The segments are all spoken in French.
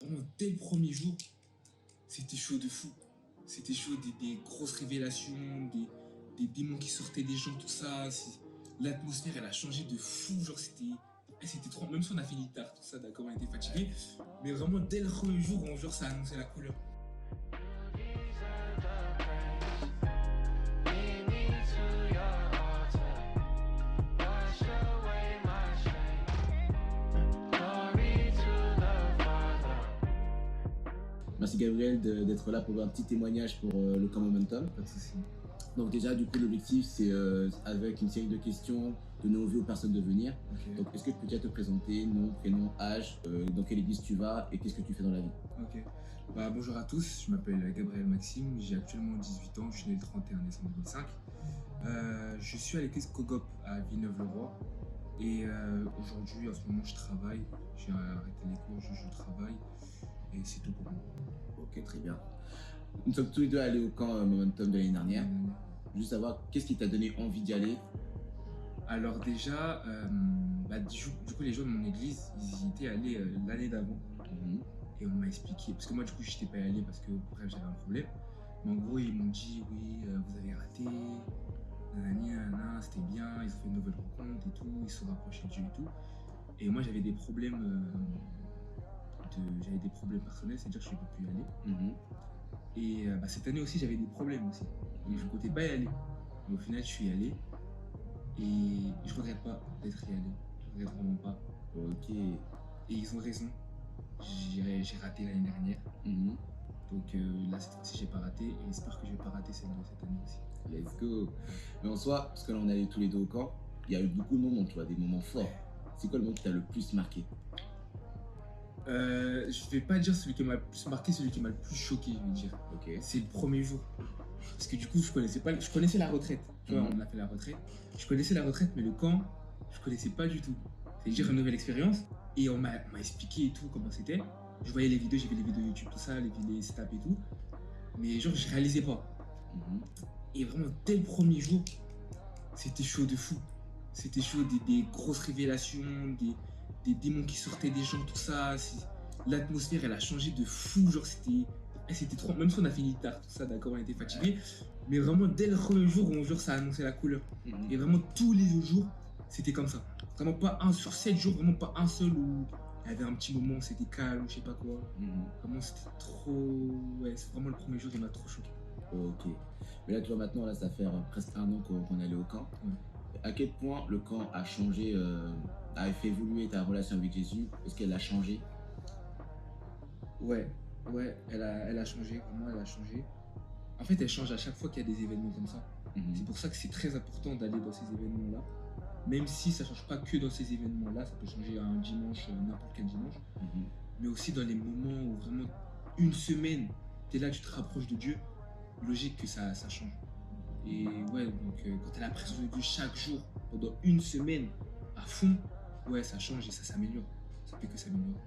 Vraiment, dès le premier jour, c'était chaud de fou. C'était chaud, des grosses révélations, des démons qui sortaient des gens, tout ça. L'atmosphère, elle a changé de fou. Genre, c'était trop. Même si on a fini tard, tout ça, d'accord, on était fatigué. Mais vraiment, dès le premier jour, genre, ça a annoncé la couleur. Merci Gabriel d'être là pour un petit témoignage pour le camp Momentum. Pas de soucis. Donc déjà, du coup, l'objectif, c'est avec une série de questions, de donner envie aux personnes de venir. Okay. Donc, est-ce que tu peux déjà te présenter, nom, prénom, âge, dans quelle église tu vas et qu'est-ce que tu fais dans la vie? Ok. Bonjour à tous, je m'appelle Gabriel Maxime, j'ai actuellement 18 ans, je suis né le 31 décembre 2005. Je suis à l'église Kogop à Villeneuve-le-Roi. Et aujourd'hui, en ce moment, je travaille. J'ai arrêté les cours, je travaille. Et c'est tout pour moi. Ok, très bien. Nous sommes tous les deux allés au camp Momentum de l'année dernière. Juste savoir, qu'est-ce qui t'a donné envie d'y aller? Alors déjà, du coup, les gens de mon église, ils y étaient allés l'année d'avant. Et on m'a expliqué, parce que moi, du coup, je n'étais pas allé parce que, bref, j'avais un problème. Mais en gros, ils m'ont dit, oui, vous avez raté, c'était bien, ils ont fait une nouvelle rencontre et tout, ils se sont rapprochés de Dieu et tout. Et moi, j'avais des problèmes personnels, c'est-à-dire que je ne peux plus y aller. Et cette année aussi, j'avais des problèmes aussi. Donc, je ne comptais pas y aller. Mais au final, je suis allé. Et je ne regrette pas d'être y allé. Je ne regrette vraiment pas. Ok. Et ils ont raison. J'ai raté l'année dernière. Donc là, cette fois-ci, j'ai pas raté. Et j'espère que je vais pas rater cette année aussi. Let's go. Mais en soi, parce que là, on est allés tous les deux au camp, il y a eu beaucoup de moments, tu vois, des moments forts. C'est quoi le moment qui t'a le plus marqué? Je vais pas dire celui qui m'a le plus marqué, celui qui m'a le plus choqué, je vais dire. Ok. C'est le premier jour. Parce que du coup, je connaissais la retraite. Tu vois, on a fait la retraite. Je connaissais la retraite, mais le camp, je connaissais pas du tout. C'est-à-dire une nouvelle expérience. Et on m'a expliqué et tout comment c'était. Je voyais les vidéos, j'ai vu les vidéos YouTube, tout ça, les setups et tout. Mais genre, je réalisais pas. Et vraiment, dès le premier jour, c'était chaud de fou. C'était chaud, des grosses révélations, des démons qui sortaient des gens, tout ça. L'atmosphère, elle a changé de fou. Genre, c'était trop. Même si on a fini tard, tout ça, d'accord, on était fatigué. Mais vraiment, dès le premier jour, genre, ça a annoncé la couleur. Et vraiment, tous les autres jours, c'était comme ça. Vraiment pas un sur 7 jours, vraiment pas un seul où il y avait un petit moment, c'était calme, je sais pas quoi. Vraiment, c'était trop. Ouais, c'est vraiment le premier jour, il m'a trop choqué. Ok. Mais là, tu vois, maintenant, là, ça fait presque un an qu'on est allé au camp. À quel point le camp a changé, a fait évoluer ta relation avec Jésus? Est-ce qu'elle a changé? Ouais, elle a changé, vraiment, elle a changé. En fait, elle change à chaque fois qu'il y a des événements comme ça. C'est pour ça que c'est très important d'aller dans ces événements-là. Même si ça ne change pas que dans ces événements-là, ça peut changer un dimanche, n'importe quel dimanche. Mais aussi dans les moments où vraiment une semaine, tu es là, tu te rapproches de Dieu, logique que ça change. Et ouais, donc quand tu as la présence de Dieu chaque jour, pendant une semaine, à fond, ouais, ça change et ça s'améliore. Ça fait que s'améliorer.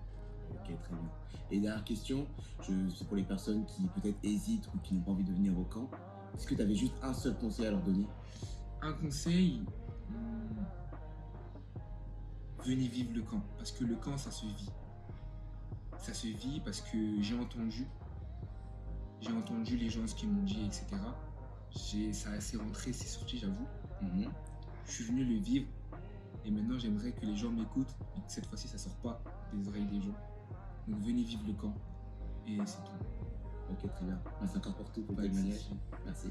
Ok, très bien. Et dernière question, c'est pour les personnes qui peut-être hésitent ou qui n'ont pas envie de venir au camp. Est-ce que tu avais juste un seul conseil à leur donner? Un conseil, venez vivre le camp. Parce que le camp, ça se vit. Ça se vit parce que j'ai entendu les gens ce qu'ils m'ont dit, etc. Ça s'est rentré, c'est sorti, j'avoue. Je suis venu le vivre et maintenant j'aimerais que les gens m'écoutent et que cette fois-ci ça sort pas des oreilles des gens. Donc venez vivre le camp et c'est tout. Ok, très bien. Merci encore pour tout, pour le témoignage. Merci.